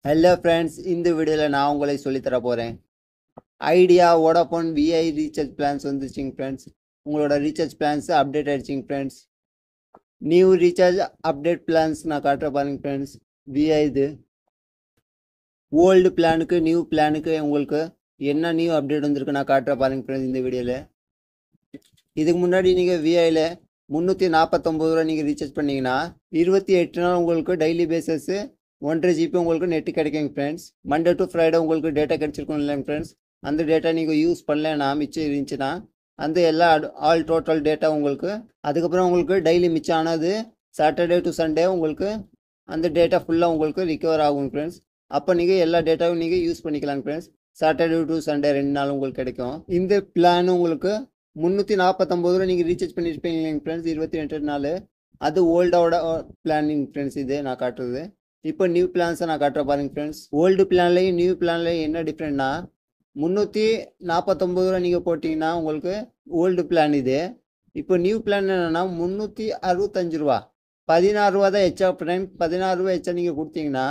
Hello friends, இந்த வீடியோவில் நான் உங்களை சொல்லித்தர போகிறேன். Idea Vodafone Vi recharge plans வந்துருச்சுங்க ஃப்ரெண்ட்ஸ். உங்களோட ரீசார்ஜ் பிளான்ஸ் அப்டேட் ஆகிடுச்சிங்க friends. New recharge update plans நான் காட்டுற பாருங்க ஃப்ரெண்ட்ஸ். விஐ இது ஓல்டு பிளானுக்கு நியூ பிளானுக்கு உங்களுக்கு என்ன நியூ அப்டேட் வந்திருக்கு நான் காட்டுற பாருங்க ஃப்ரெண்ட்ஸ் இந்த வீடியோவில். இதுக்கு முன்னாடி நீங்கள் விஐயில் 349 ரூபா நீங்கள் ரீசார்ஜ் பண்ணிங்கன்னா 28 நாள் உங்களுக்கு டெய்லி பேசஸ்ஸு 1.5 GB உங்களுக்கு நெட்டு கிடைக்குங்க ஃப்ரெண்ட்ஸ். மண்டே டு ஃப்ரைடே உங்களுக்கு டேட்டா கிடைச்சிருக்கும் இல்லைங்க ஃப்ரெண்ட்ஸ். அந்த டேட்டா நீங்கள் யூஸ் பண்ணலன்னா மிச்சம் இருந்துச்சுன்னா அந்த எல்லா ஆல் டோட்டல் டேட்டா உங்களுக்கு அதுக்கப்புறம் உங்களுக்கு டெய்லி மிச்சம் ஆனது சாட்டர்டே டு சண்டே உங்களுக்கு அந்த டேட்டா ஃபுல்லாக உங்களுக்கு ரிகவர் ஆகும் ஃப்ரெண்ட்ஸ். அப்போ நீங்கள் எல்லா டேட்டாவும் நீங்கள் யூஸ் பண்ணிக்கலாங்க ஃப்ரெண்ட்ஸ். சாட்டர்டே டு சண்டே 2 நாள் உங்களுக்கு கிடைக்கும். இந்த பிளான் உங்களுக்கு 349 ரூபா நீங்கள் ரீசார்ஜ் பண்ணியிருப்பீங்க ஃப்ரெண்ட்ஸ் 22 நாள். அது ஓல்டோட பிளானிங் ஃப்ரெண்ட்ஸ். இது நான் காட்டுறது. இப்போ நியூ பிளான்ஸை நான் காட்டுற பாருங்க ஃப்ரெண்ட்ஸ். ஓல்டு பிளான்லேயும் நியூ பிளான்லேயும் என்ன டிஃப்ரெண்ட்னா 349 ரூபா நீங்கள் போட்டிங்கன்னா உங்களுக்கு ஓல்டு பிளான் இது. இப்போ நியூ பிளான் என்னென்னா 365 ரூபா 16 ரூபா தான் எச்சா ஃப்ரெண்ட். 16 ரூபா எச்சா நீங்கள் கொடுத்தீங்கன்னா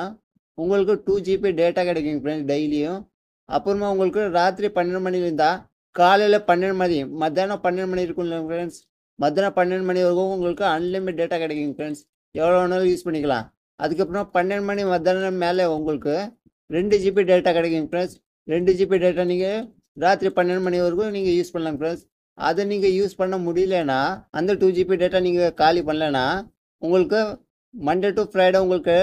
உங்களுக்கு 2 GB டேட்டா கிடைக்குங்க ஃப்ரெண்ட்ஸ் டெய்லியும். அப்புறமா உங்களுக்கு ராத்திரி 12 மணில இருந்தால் காலையில் 12 மணி மத்தியானம் 12 மணி இருக்குல்ல ஃப்ரெண்ட்ஸ். மத்தியானம் 12 மணி வரைக்கும் உங்களுக்கு அன்லிமிட் டேட்டா கிடைக்குங்க ஃப்ரெண்ட்ஸ். எவ்வளோ வேணாலும் யூஸ் பண்ணிக்கலாம். அதுக்கப்புறம் 12 மணி மத்தியானம் மேலே உங்களுக்கு 2 GB டேட்டா கிடைக்குங்க ஃப்ரெண்ட்ஸ். 2 GB டேட்டா நீங்கள் ராத்திரி 12 மணி வரைக்கும் நீங்கள் யூஸ் பண்ணலாம் ஃப்ரெண்ட்ஸ். அதை நீங்கள் யூஸ் பண்ண முடியலன்னா அந்த 2 GB டேட்டா நீங்கள் காலி பண்ணலன்னா உங்களுக்கு மண்டே டு ஃப்ரைடே உங்களுக்கு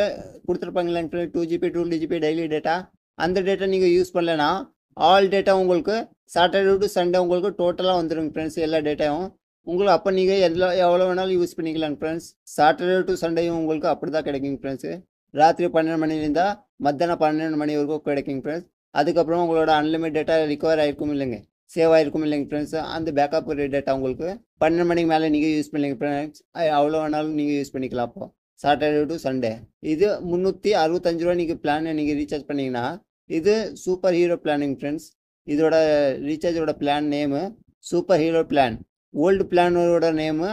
கொடுத்துருப்பாங்களே friends 2 GB 2 GB daily data. அந்த டேட்டா நீங்கள் யூஸ் பண்ணலன்னா ஆல் டேட்டா உங்களுக்கு சாட்டர்டே டு சண்டே உங்களுக்கு டோட்டலாக வந்துடுங்க ஃப்ரெண்ட்ஸ் எல்லா டேட்டாவும் உங்களுக்கு. அப்போ நீங்கள் எவ்வளோ வேணாலும் யூஸ் பண்ணிக்கலாங்க ஃப்ரெண்ட்ஸ். சாட்டர்டே டு சண்டேயும் உங்களுக்கு அப்படி தான் கிடைக்குங்க ஃப்ரெண்ட்ஸு. ராத்திரி 12 மணிலேருந்தால் மத்தியானம் 12 மணி வரைக்கும் கிடைக்குங்க ஃப்ரெண்ட்ஸ். அதுக்கப்புறம் உங்களோட அன்லிமிட் டேட்டா ரிகவர் ஆகிருக்கும் இல்லைங்க, சேவ் ஆகிருக்கும் இல்லைங்க ஃப்ரெண்ட்ஸ். அந்த பேக்கப் டேட்டா உங்களுக்கு 12 மணிக்கு மேலே நீங்கள் யூஸ் பண்ணலைங்க ஃப்ரெண்ட்ஸ். அவ்வளோ வேணாலும் நீங்கள் யூஸ் பண்ணிக்கலாம். அப்போ சாட்டர்டே டு சண்டே இது 365 ரூபா நீங்கள் பிளானை நீங்கள் ரீசார்ஜ் பண்ணிங்கன்னா இது சூப்பர் ஹீரோ பிளானிங் ஃப்ரெண்ட்ஸ். இதோட ரீசார்ஜோட plan name super hero plan. Old பிளானோட நேமு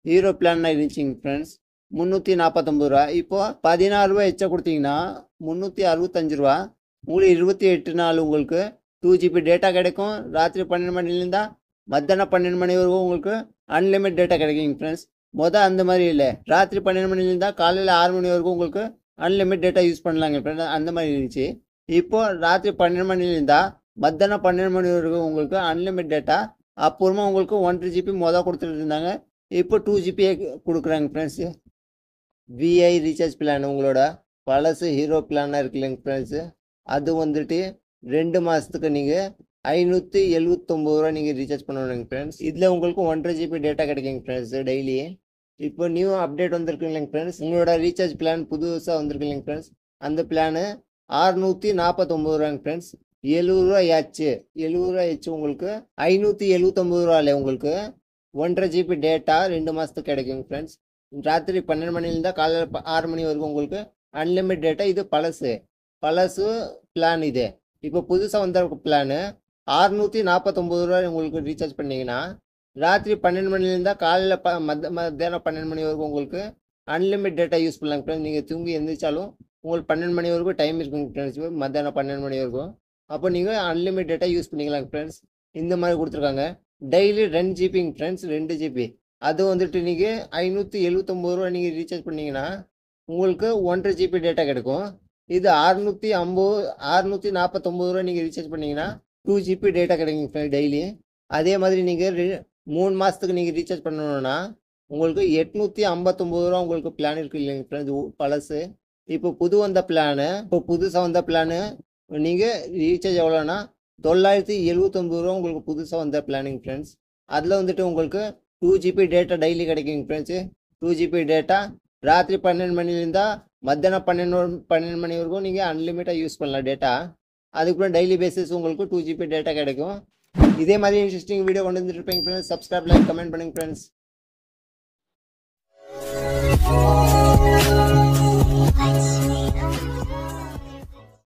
ஹீரோ பிளான் இருந்துச்சுங்க ஃப்ரெண்ட்ஸ். 349 ரூபா. இப்போது 16 ரூபா எச்சா கொடுத்தீங்கன்னா 365 ரூபா உங்களுக்கு 28 நாள் உங்களுக்கு 2 GB டேட்டா கிடைக்கும். ராத்திரி 12 மணிலேருந்தா மத்தியானம் 12 மணி வரைக்கும் உங்களுக்கு அன்லிமிட் டேட்டா கிடைக்குங்க ஃப்ரெண்ட்ஸ். அந்த மாதிரி இல்லை. ராத்திரி 12 மணிலேருந்தா காலையில் 6 மணி வரைக்கும் உங்களுக்கு அன்லிமிட் டேட்டா யூஸ் பண்ணலாங்க ஃப்ரெண்ட்ஸ். அந்த மாதிரி இருந்துச்சு. இப்போது ராத்திரி 12 மணிலேருந்தா மத்தியானம் 12 மணி வரைக்கும் உங்களுக்கு அன்லிமிட் டேட்டா. அப்புறமா உங்களுக்கு 1.5 GB கொடுத்துட்டு இருந்தாங்க. இப்போ 2 GB கொடுக்குறாங்க ஃப்ரெண்ட்ஸு. விஐ ரீசார்ஜ் பிளான் உங்களோட பழசு ஹீரோ பிளானாக இருக்குல்லைங்க ஃப்ரெண்ட்ஸு. அது வந்துட்டு 2 மாதத்துக்கு நீங்கள் 579 ரூபா நீங்கள் ரீசார்ஜ் பண்ணணுங்க ஃப்ரெண்ட்ஸ். இதில் உங்களுக்கு 1.5 GB டேட்டா கிடைக்குங்க ஃப்ரெண்ட்ஸு டெய்லி. இப்போ நியூ அப்டேட் வந்திருக்கு இல்லைங்க ஃப்ரெண்ட்ஸ். உங்களோட ரீசார்ஜ் பிளான் புதுசாக வந்திருக்கு இல்லைங்க ஃப்ரெண்ட்ஸ். அந்த பிளானு 649 ரூபாங்க ஃப்ரெண்ட்ஸ். 70 ரூபா ஆச்சு. 70 ரூபா ஆச்சு உங்களுக்கு 579 ரூபாயில் உங்களுக்கு 1.5 GB டேட்டா 2 மாதத்துக்கு கிடைக்குங்க ஃப்ரெண்ட்ஸ். ராத்திரி 12 மணிலேருந்தால் காலையில் 6 மணி வரைக்கும் உங்களுக்கு அன்லிமிட் டேட்டா. இது பழசு பிளான். இது இப்போ புதுசாக வந்த பிளானு 649 ரூபா உங்களுக்கு ரீசார்ஜ் பண்ணிங்கன்னா ராத்திரி 12 மணிலேருந்தால் காலையில் மத்தியானம் 12 மணி வரைக்கும் உங்களுக்கு அன்லிமிட் டேட்டா யூஸ் பண்ணலாங்க ஃப்ரெண்ட்ஸ். நீங்கள் தூங்கி எழுந்திரிச்சாலும் உங்களுக்கு 12 மணி வரைக்கும் டைம் இருக்குங்க ஃப்ரெண்ட்ஸ். மத்தியானம் 12 மணி வரைக்கும் அப்போ நீங்கள் அன்லிமிட் டேட்டா யூஸ் பண்ணிக்கலாங்க ஃப்ரெண்ட்ஸ். இந்த மாதிரி கொடுத்துருக்காங்க. Daily 2 ஜிபிங்க friends. 2 GB அது வந்துட்டு நீங்கள் 579 ரூபா நீங்கள் ரீசார்ஜ் பண்ணிங்கன்னா உங்களுக்கு 1.5 GB டேட்டா கிடைக்கும். இது 649 ரூபா நீங்கள் ரீசார்ஜ் பண்ணிங்கன்னா 2 GB டேட்டா கிடைக்குங்க ஃப்ரெண்ட்ஸ் டெய்லி. அதே மாதிரி நீங்கள் 3 மாதத்துக்கு நீங்கள் ரீசார்ஜ் பண்ணணுன்னா உங்களுக்கு 859 ரூபா உங்களுக்கு பிளான் இருக்குது இல்லைங்க ஃப்ரெண்ட்ஸ் பழசு. இப்போ புதுசாக வந்த பிளானு நீங்கள் ரீசார்ஜ் எவ்வளோன்னா 979 ரூபா உங்களுக்கு புதுசாக வந்த பிளானிங் ஃப்ரெண்ட்ஸ். அதில் வந்துட்டு உங்களுக்கு 2 GB டேட்டா டெய்லி கிடைக்குங்க ஃப்ரெண்ட்ஸு. 2 GB டேட்டா ராத்திரி 12 மணிலேருந்தால் மத்தியானம் 12 மணி வரைக்கும் நீங்கள் அன்லிமிட்டாக யூஸ் பண்ணலாம் டேட்டா. அதுக்கப்புறம் டெய்லி பேசிஸ் உங்களுக்கு 2 GB டேட்டா கிடைக்கும். இதே மாதிரி இன்ட்ரெஸ்டிங் வீடியோ கொண்டு வந்துட்டு இருப்பீங்க ஃப்ரெண்ட்ஸ். சப்ஸ்கிரைப் லைக் கமெண்ட் பண்ணுங்க ஃப்ரெண்ட்ஸ்.